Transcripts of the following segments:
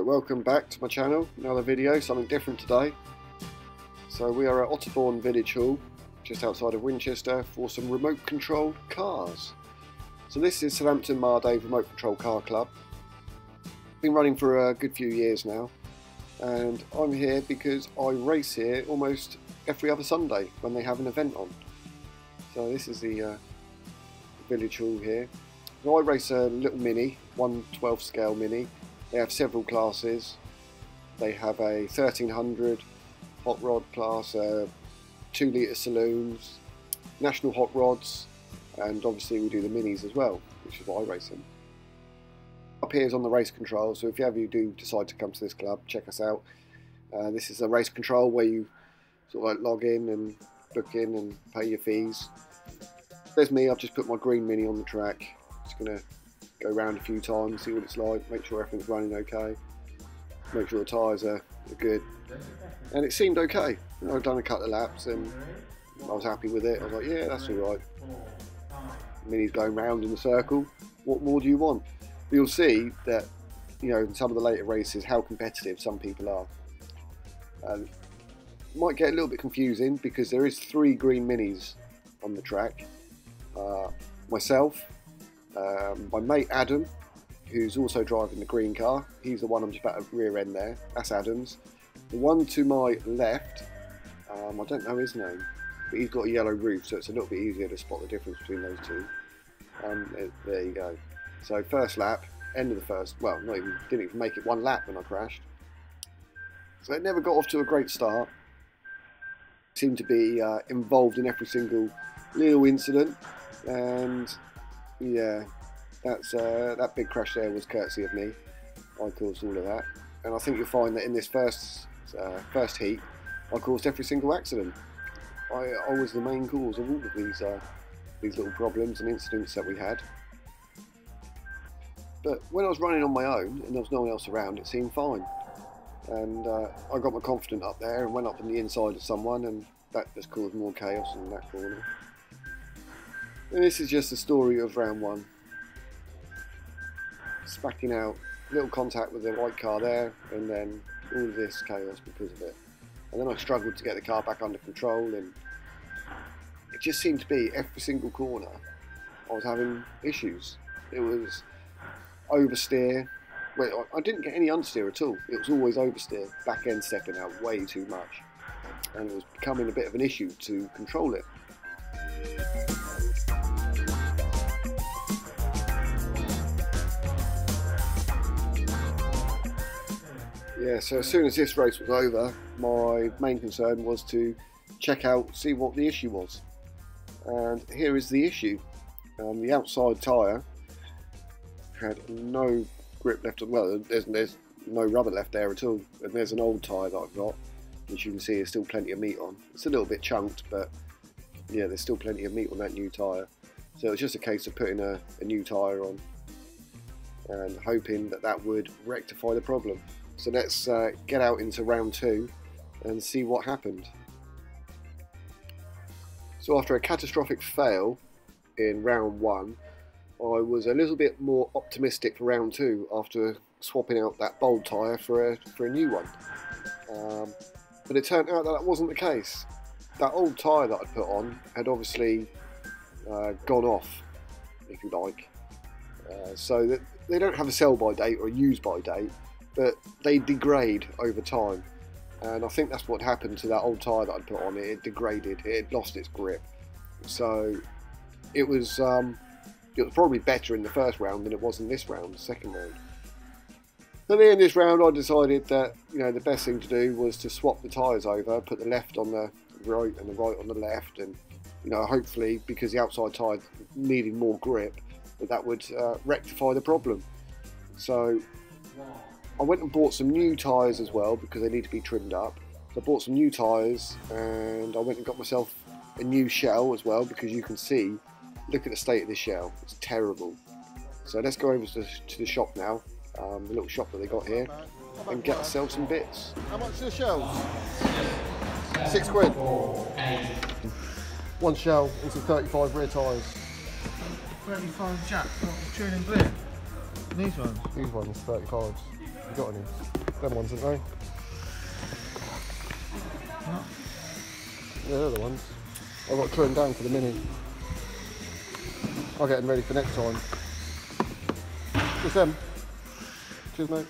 Right, welcome back to my channel. Another video, something different today. So we are at Otterbourne Village Hall, just outside of Winchester, for some remote controlled cars. So this is Southampton Mardave Remote Control Car Club. Been running for a good few years now, and I'm here because I race here almost every other Sunday when they have an event on. So this is the Village Hall here. So I race a little mini, 1/12 scale mini. They have several classes. They have a 1300 hot rod class, 2 litre saloons, national hot rods, and obviously we do the minis as well, which is what I race in. Up here is on the race control, so if you ever do decide to come to this club, check us out. This is a race control where you sort of like log in and book in and pay your fees. There's me, I've just put my green mini on the track. Just going to go around a few times, see what it's like, make sure everything's running okay, make sure the tyres are good. And it seemed okay. I've done a couple of laps and I was happy with it. I was like, yeah, that's alright. Mini's going round in a circle. What more do you want? But you'll see that, you know, in some of the later races, how competitive some people are. Might get a little bit confusing because there is 3 green minis on the track. Myself, my mate Adam, who's also driving the green car. He's the one I'm just about to rear end there. That's Adam's. The one to my left, I don't know his name, but he's got a yellow roof, so it's a little bit easier to spot the difference between those two. There you go. So first lap, end of the first, well, didn't even make it 1 lap when I crashed. So it never got off to a great start. Seemed to be involved in every single little incident, and yeah, that big crash there was courtesy of me. I caused all of that, and I think you'll find that in this first heat, I caused every single accident. I was the main cause of all of these little problems and incidents that we had. But when I was running on my own and there was no one else around, it seemed fine. And I got my confidence up there and went up on the inside of someone, and that just caused more chaos in that corner. And this is just the story of round 1. Smacking out, little contact with the white car there, and then all of this chaos because of it. And then I struggled to get the car back under control, and it just seemed to be every single corner I was having issues. It was oversteer. Well, I didn't get any understeer at all. It was always oversteer, back end stepping out way too much, and it was becoming a bit of an issue to control it. Yeah, so as soon as this race was over, my main concern was to check out, see what the issue was. And here is the issue. The outside tyre had no grip left. Well, there's no rubber left there at all. And there's an old tyre that I've got, which you can see there's still plenty of meat on. It's a little bit chunked, but yeah, there's still plenty of meat on that new tyre. So it's just a case of putting a new tyre on and hoping that that would rectify the problem. So let's get out into round 2 and see what happened. So after a catastrophic fail in round 1, I was a little bit more optimistic for round 2 after swapping out that bold tyre for a new one. But it turned out that wasn't the case. That old tyre that I'd put on had obviously gone off, if you like. So that they don't have a sell-by date or a use-by date, but they degrade over time, and I think that's what happened to that old tyre that I'd put on. It degraded, it had lost its grip. So it was probably better in the first round than it was in this round, the second round. At the end of this round, I decided that, you know, the best thing to do was to swap the tyres over, put the left on the right and the right on the left, and, you know, hopefully, because the outside tyre needed more grip, that would rectify the problem. So I went and bought some new tyres as well because they need to be trimmed up. So I bought some new tyres, and I went and got myself a new shell as well, because you can see, look at the state of this shell, it's terrible. So let's go over to the shop now, the little shop that they got here, and get ourselves some bits. How much are the shells? 6 quid. 1 shell into 35 rear tyres. 35 jack, not tuning blue. These ones? These ones, 35s. You got any? Them ones, aren't they? Yeah, they're the ones. I've got to turn down for the mini. I'll get them ready for next time. Just them. Cheers, mate.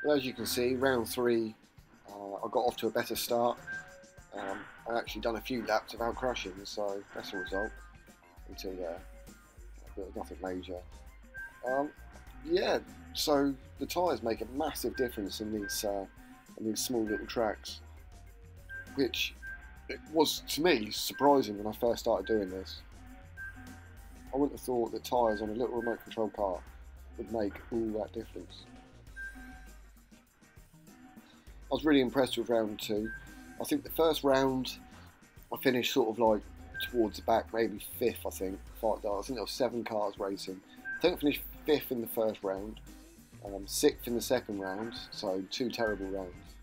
Well, as you can see, round 3, I got off to a better start. I actually done a few laps without crashing, so that's a result. Until there, but nothing major. Yeah, so the tyres make a massive difference in these small little tracks, which it was to me surprising when I first started doing this. I wouldn't have thought that tyres on a little remote control car would make all that difference. I was really impressed with round 2. I think the first round I finished sort of like towards the back, maybe 5th, I think. I think there were 7 cars racing. I think I finished 5th in the first round, 6th in the second round, so 2 terrible rounds.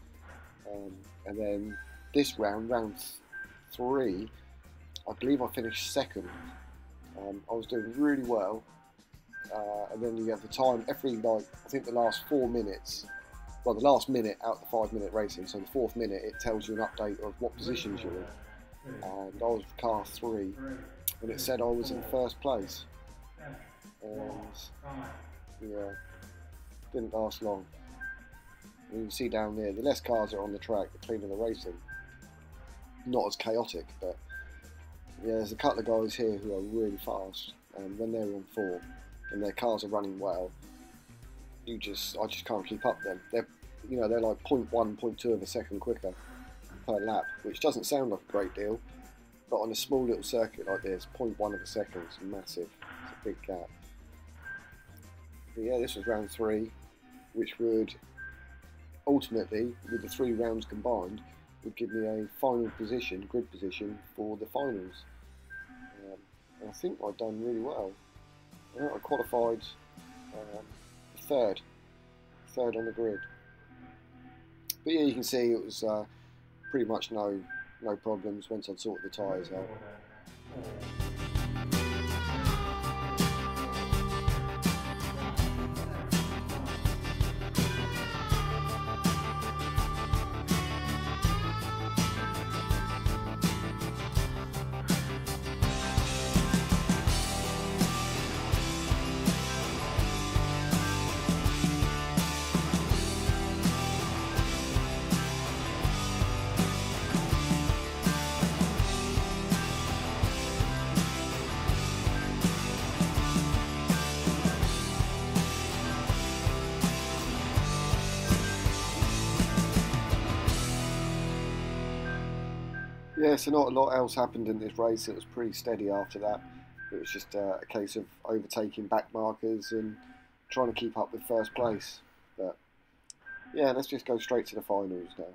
And then this round, round 3, I believe I finished 2nd. I was doing really well, and then you have the time, every, like, I think the last 4 minutes, well, the last minute out of the 5-minute racing, so the 4th minute, it tells you an update of what positions you're in. And I was car 3, and it said I was in 1st place. And yeah, didn't last long. And you can see down there, the less cars are on the track, the cleaner the racing. Not as chaotic, but yeah, there's a couple of guys here who are really fast, and when they're on form and their cars are running well, I just can't keep up with them. They're like 0.1, 0.2 of a second quicker per lap, which doesn't sound like a great deal, but on a small little circuit like this, 0.1 of a second is massive. It's a big gap. But yeah, this was round 3, which would ultimately, with the 3 rounds combined, would give me a final position, grid position, for the finals. And I think I'd done really well. I qualified 3rd on the grid. But yeah, you can see it was pretty much no problems once I'd sorted the tyres out. Yeah, so not a lot else happened in this race. It was pretty steady after that. It was just a case of overtaking back markers and trying to keep up with 1st place. But yeah, let's just go straight to the finals now.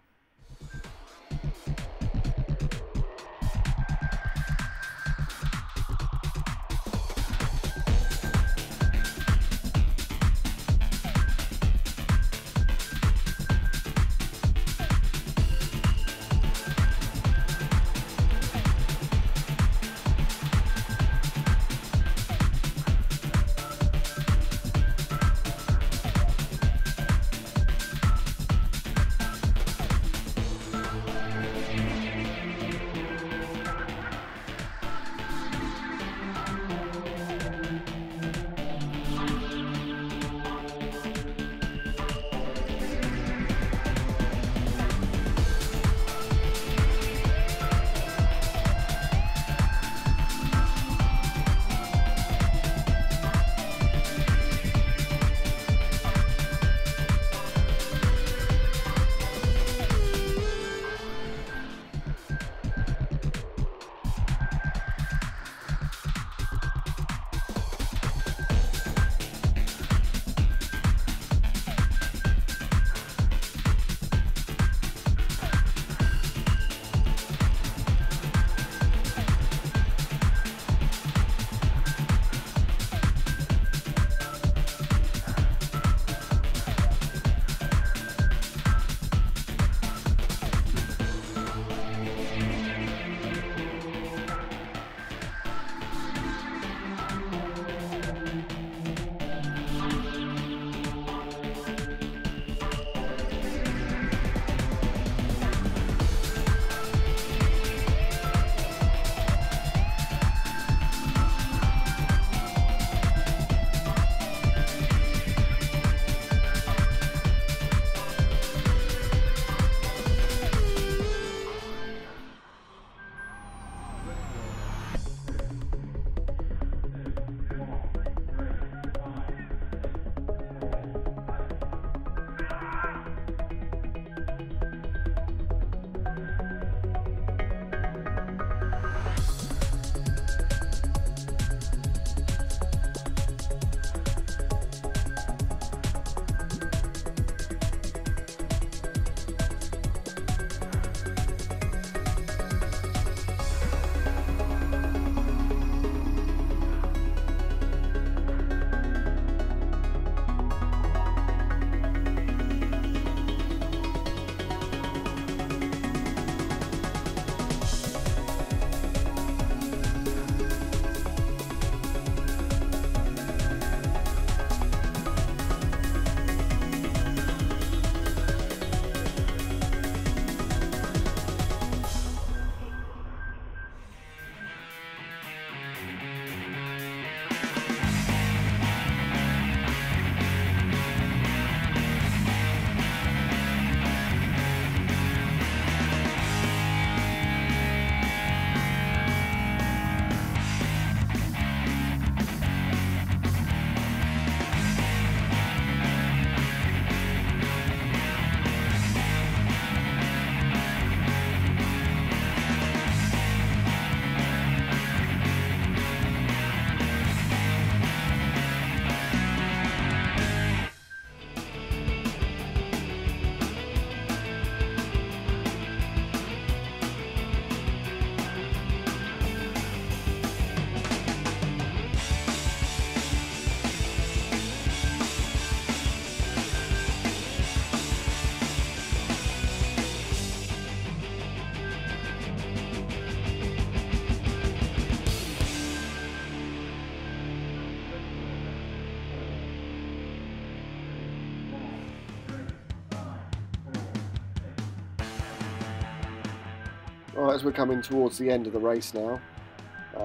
Right, as we're coming towards the end of the race now,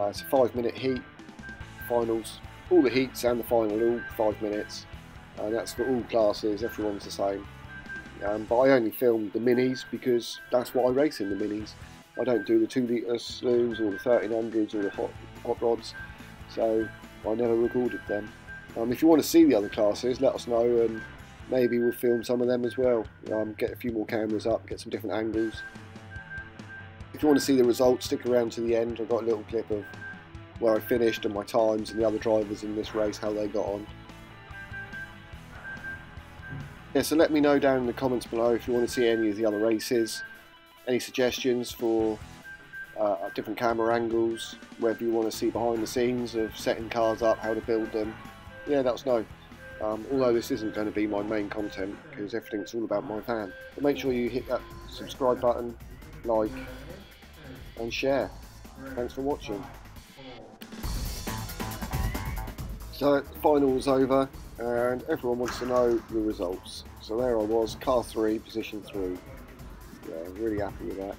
it's a 5-minute heat, finals, all the heats and the final, all 5 minutes, and that's for all classes, everyone's the same. But I only filmed the minis because that's what I race in, the minis. I don't do the 2 litre sloughs or the 1300s or the hot rods, so I never recorded them. If you want to see the other classes, let us know, and maybe we'll film some of them as well. Get a few more cameras up, get some different angles. If you want to see the results, stick around to the end. I've got a little clip of where I finished and my times and the other drivers in this race, how they got on. Yeah, so let me know down in the comments below if you want to see any of the other races, any suggestions for different camera angles, whether you want to see behind the scenes of setting cars up, how to build them. Yeah, let us know. Although this isn't going to be my main content because everything's all about my van. But make sure you hit that subscribe button, like and share. Thanks for watching. So the final was over and everyone wants to know the results. So there I was, car 3, position 3. Yeah, I'm really happy with that.